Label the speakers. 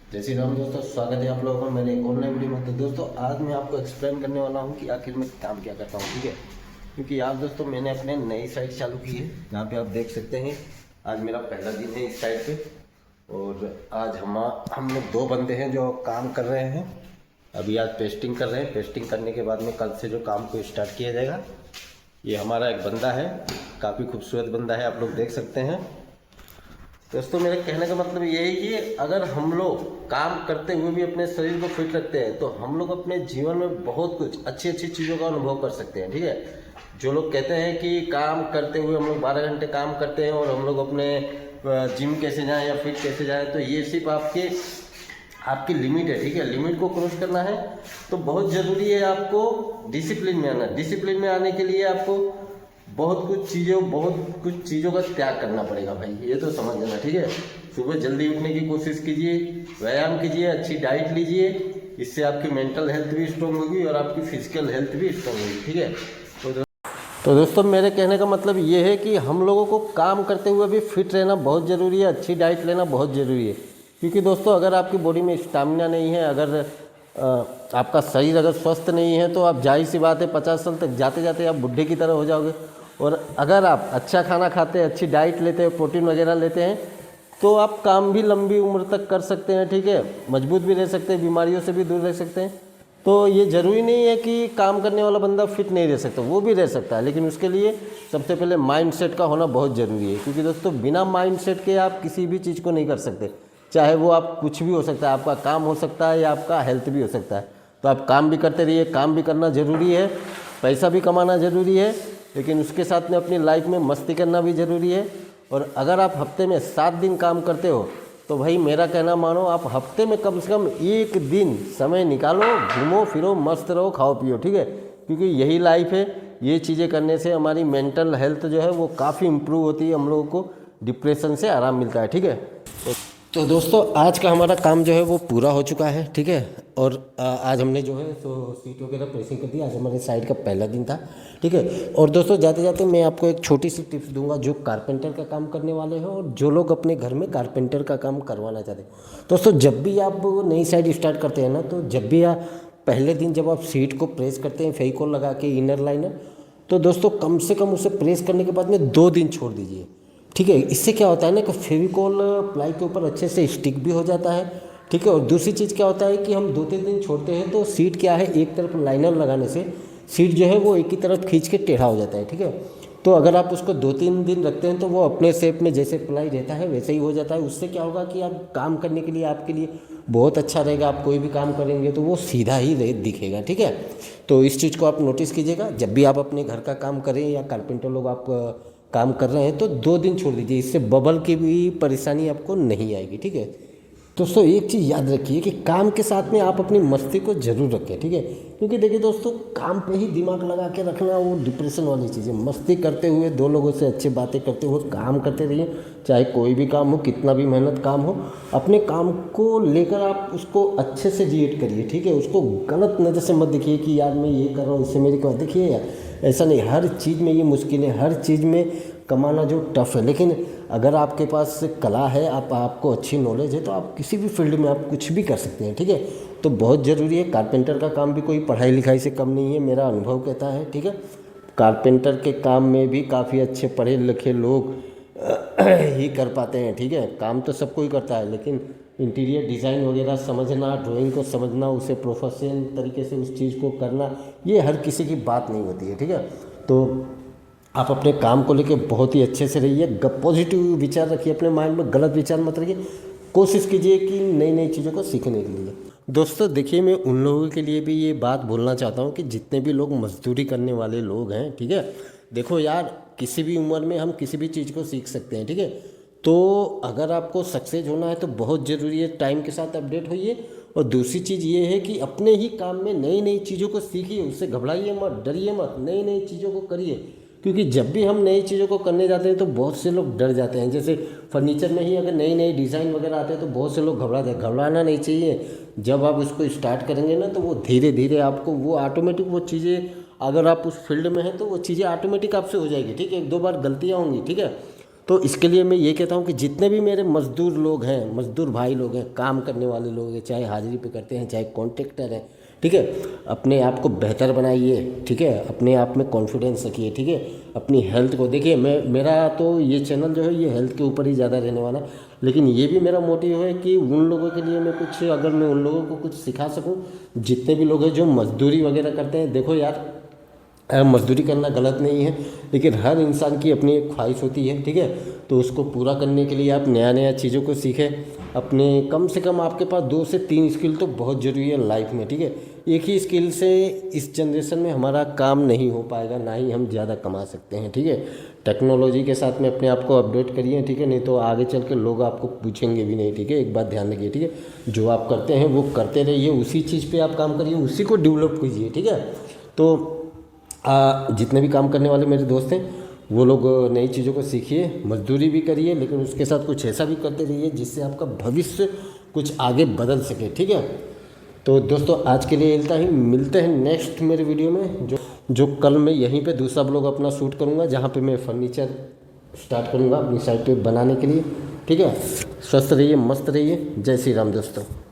Speaker 1: जय श्री राम दोस्तों, स्वागत है आप लोगों का मेरे एक और नए वीडियो में। तो दोस्तों आज मैं आपको एक्सप्लेन करने वाला हूँ कि आखिर मैं काम क्या करता हूँ, ठीक है। क्योंकि यार दोस्तों मैंने अपने नई साइट चालू की है, जहाँ पे आप देख सकते हैं आज मेरा पहला दिन है इस साइट पे। और आज हम लोग दो बंदे हैं जो काम कर रहे हैं। अभी आज पेस्टिंग कर रहे हैं। पेस्टिंग करने के बाद में कल से जो काम को स्टार्ट किया जाएगा। ये हमारा एक बंदा है, काफ़ी खूबसूरत बंदा है, आप लोग देख सकते हैं। दोस्तों मेरे कहने का मतलब ये है कि अगर हम लोग काम करते हुए भी अपने शरीर को फिट रखते हैं तो हम लोग अपने जीवन में बहुत कुछ अच्छी अच्छी चीज़ों का अनुभव कर सकते हैं, ठीक है। जो लोग कहते हैं कि काम करते हुए हम लोग 12 घंटे काम करते हैं और हम लोग अपने जिम कैसे जाएं या फिट कैसे जाएं, तो ये सिर्फ आपकी लिमिट है, ठीक है। लिमिट को क्रॉस करना है तो बहुत ज़रूरी है आपको डिसिप्लिन में आना। डिसिप्लिन में आने के लिए आपको बहुत कुछ चीज़ों का त्याग करना पड़ेगा भाई, ये तो समझ लेना, ठीक है। सुबह जल्दी उठने की कोशिश कीजिए, व्यायाम कीजिए, अच्छी डाइट लीजिए। इससे आपकी मेंटल हेल्थ भी स्ट्रांग होगी और आपकी फिजिकल हेल्थ भी स्ट्रांग होगी, ठीक है। तो दोस्तों मेरे कहने का मतलब ये है कि हम लोगों को काम करते हुए भी फिट रहना बहुत ज़रूरी है, अच्छी डाइट लेना बहुत ज़रूरी है। क्योंकि दोस्तों अगर आपकी बॉडी में स्टामिना नहीं है, अगर आपका शरीर अगर स्वस्थ नहीं है तो आप जाहिर सी बात है 50 साल तक जाते जाते आप बुढ़े की तरह हो जाओगे। और अगर आप अच्छा खाना खाते हैं, अच्छी डाइट लेते हैं, प्रोटीन वगैरह लेते हैं, तो आप काम भी लंबी उम्र तक कर सकते हैं, ठीक है। मजबूत भी रह सकते हैं, बीमारियों से भी दूर रह सकते हैं। तो ये ज़रूरी नहीं है कि काम करने वाला बंदा फिट नहीं रह सकता, वो भी रह सकता है, लेकिन उसके लिए सबसे पहले माइंडसेट का होना बहुत ज़रूरी है। क्योंकि दोस्तों बिना माइंडसेट के आप किसी भी चीज़ को नहीं कर सकते। चाहे वो आप कुछ भी हो सकता है, आपका काम हो सकता है या आपका हेल्थ भी हो सकता है। तो आप काम भी करते रहिए, काम भी करना ज़रूरी है, पैसा भी कमाना ज़रूरी है, लेकिन उसके साथ में अपनी लाइफ में मस्ती करना भी ज़रूरी है। और अगर आप हफ्ते में 7 दिन काम करते हो तो भाई मेरा कहना मानो, आप हफ्ते में कम से कम एक दिन समय निकालो, घूमो फिरो, मस्त रहो, खाओ पियो, ठीक है। क्योंकि यही लाइफ है। ये चीज़ें करने से हमारी मेंटल हेल्थ जो है वो काफ़ी इम्प्रूव होती है, हम लोगों को डिप्रेशन से आराम मिलता है, ठीक है। तो दोस्तों आज का हमारा काम जो है वो पूरा हो चुका है, ठीक है। और आज हमने जो है तो सीट वगैरह प्रेसिंग कर दी। आज हमारे साइड का पहला दिन था, ठीक है। और दोस्तों जाते जाते मैं आपको एक छोटी सी टिप्स दूंगा जो कारपेंटर का काम करने वाले हैं और जो लोग अपने घर में कारपेंटर का काम करवाना चाहते हैं। दोस्तों जब भी आप नई साइड स्टार्ट करते हैं ना, तो जब भी आप पहले दिन जब आप सीट को प्रेस करते हैं फेविकोल लगा के इनर लाइनर, तो दोस्तों कम से कम उसे प्रेस करने के बाद में 2 दिन छोड़ दीजिए, ठीक है। इससे क्या होता है ना कि फेविकोल प्लाई के ऊपर अच्छे से स्टिक भी हो जाता है, ठीक है। और दूसरी चीज़ क्या होता है कि हम 2-3 दिन छोड़ते हैं तो सीट क्या है, एक तरफ लाइनर लगाने से सीट जो है वो एक ही तरफ खींच के टेढ़ा हो जाता है, ठीक है। तो अगर आप उसको 2-3 दिन रखते हैं तो वो अपने शेप में जैसे प्लाई रहता है वैसे ही हो जाता है। उससे क्या होगा कि आप काम करने के लिए आपके लिए बहुत अच्छा रहेगा। आप कोई भी काम करेंगे तो वो सीधा ही दिखेगा, ठीक है। तो इस चीज़ को आप नोटिस कीजिएगा, जब भी आप अपने घर का काम करें या कारपेंटर लोग आप काम कर रहे हैं तो 2 दिन छोड़ दीजिए। इससे बबल की भी परेशानी आपको नहीं आएगी, ठीक है। दोस्तों एक चीज़ याद रखिए कि काम के साथ में आप अपनी मस्ती को जरूर रखें, ठीक है। क्योंकि देखिए दोस्तों काम पे ही दिमाग लगा के रखना वो डिप्रेशन वाली चीज़ है। मस्ती करते हुए 2 लोगों से अच्छी बातें करते हुए काम करते रहिए। चाहे कोई भी काम हो, कितना भी मेहनत काम हो, अपने काम को लेकर आप उसको अच्छे से जिएट करिए, ठीक है। उसको गलत नज़र से मत देखिए कि यार मैं ये कर रहा हूँ इससे मेरी क्या, देखिए यार ऐसा नहीं। हर चीज़ में ये मुश्किल है, हर चीज़ में कमाना जो टफ है, लेकिन अगर आपके पास कला है, आपको अच्छी नॉलेज है, तो आप किसी भी फील्ड में आप कुछ भी कर सकते हैं, ठीक है। तो बहुत ज़रूरी है। कारपेंटर का काम भी कोई पढ़ाई लिखाई से कम नहीं है, मेरा अनुभव कहता है, ठीक है। कारपेंटर के काम में भी काफ़ी अच्छे पढ़े लिखे लोग ही कर पाते हैं, ठीक है। काम तो सब कोई करता है, लेकिन इंटीरियर डिज़ाइन वगैरह समझना, ड्राइंग को समझना, उसे प्रोफेशनल तरीके से उस चीज़ को करना, ये हर किसी की बात नहीं होती है, ठीक है। तो आप अपने काम को लेके बहुत ही अच्छे से रहिए, पॉजिटिव विचार रखिए अपने माइंड में, गलत विचार मत रखिए। कोशिश कीजिए कि नई नई चीज़ों को सीखने के लिए। दोस्तों देखिए मैं उन लोगों के लिए भी ये बात बोलना चाहता हूँ कि जितने भी लोग मजदूरी करने वाले लोग हैं, ठीक है। देखो यार किसी भी उम्र में हम किसी भी चीज़ को सीख सकते हैं, ठीक है। तो अगर आपको सक्सेस होना है तो बहुत ज़रूरी है टाइम के साथ अपडेट होइए। और दूसरी चीज़ ये है कि अपने ही काम में नई नई चीज़ों को सीखिए, उससे घबराइए मत, डरिए मत, नई नई चीज़ों को करिए। क्योंकि जब भी हम नई चीज़ों को करने जाते हैं तो बहुत से लोग डर जाते हैं। जैसे फर्नीचर में ही अगर नई नई डिज़ाइन वगैरह आते हैं तो बहुत से लोग घबराते हैं। घबराना नहीं चाहिए। जब आप उसको स्टार्ट करेंगे ना तो वो धीरे धीरे आपको वो ऑटोमेटिक वो चीज़ें, अगर आप उस फील्ड में हैं तो वो चीज़ें ऑटोमेटिक आपसे हो जाएगी, ठीक है। 1-2 बार गलतियाँ होंगी, ठीक है।
Speaker 2: तो इसके लिए मैं ये कहता हूँ कि जितने भी मेरे मज़दूर लोग हैं, मज़दूर भाई लोग हैं, काम करने वाले लोग हैं, चाहे हाजिरी पे करते हैं, चाहे कॉन्ट्रैक्टर हैं, ठीक है, अपने आप को बेहतर बनाइए, ठीक है, अपने आप में कॉन्फिडेंस रखिए, ठीक है, अपनी हेल्थ को देखिए। मेरा तो ये चैनल जो है ये हेल्थ के ऊपर ही ज़्यादा रहने वाला है, लेकिन ये भी मेरा मोटिव है कि उन लोगों के लिए मैं कुछ, अगर मैं उन लोगों को कुछ सिखा सकूं, जितने भी लोग हैं जो मजदूरी वगैरह करते हैं, देखो यार मजदूरी करना गलत नहीं है, लेकिन हर इंसान की अपनी एक ख्वाहिश होती है, ठीक है, तो उसको पूरा करने के लिए आप नया नया चीज़ों को सीखें। अपने कम से कम आपके पास 2 से 3 स्किल तो बहुत ज़रूरी है लाइफ में, ठीक है। एक ही स्किल से इस जनरेशन में हमारा काम नहीं हो पाएगा, ना ही हम ज़्यादा कमा सकते हैं, ठीक है। टेक्नोलॉजी के साथ में अपने आप को अपडेट करिए, ठीक है, नहीं तो आगे चल के लोग आपको पूछेंगे भी नहीं, ठीक है। एक बात ध्यान रखिए, ठीक है, जो आप करते हैं वो करते रहिए, उसी चीज़ पे आप काम करिए, उसी को डेवलप कीजिए, ठीक है। तो जितने भी काम करने वाले मेरे दोस्त हैं वो लोग नई चीज़ों को सीखिए, मजदूरी भी करिए, लेकिन उसके साथ कुछ ऐसा भी करते रहिए जिससे आपका भविष्य कुछ आगे बदल सके, ठीक है। तो दोस्तों आज के लिए इतना ही, मिलते हैं नेक्स्ट मेरे वीडियो में, जो कल मैं यहीं पे दूसरा ब्लॉग अपना शूट करूँगा, जहाँ पे मैं फर्नीचर स्टार्ट करूँगा अपनी साइट पे बनाने के लिए, ठीक है। स्वस्थ रहिए, मस्त रहिए, जय श्री राम दोस्तों।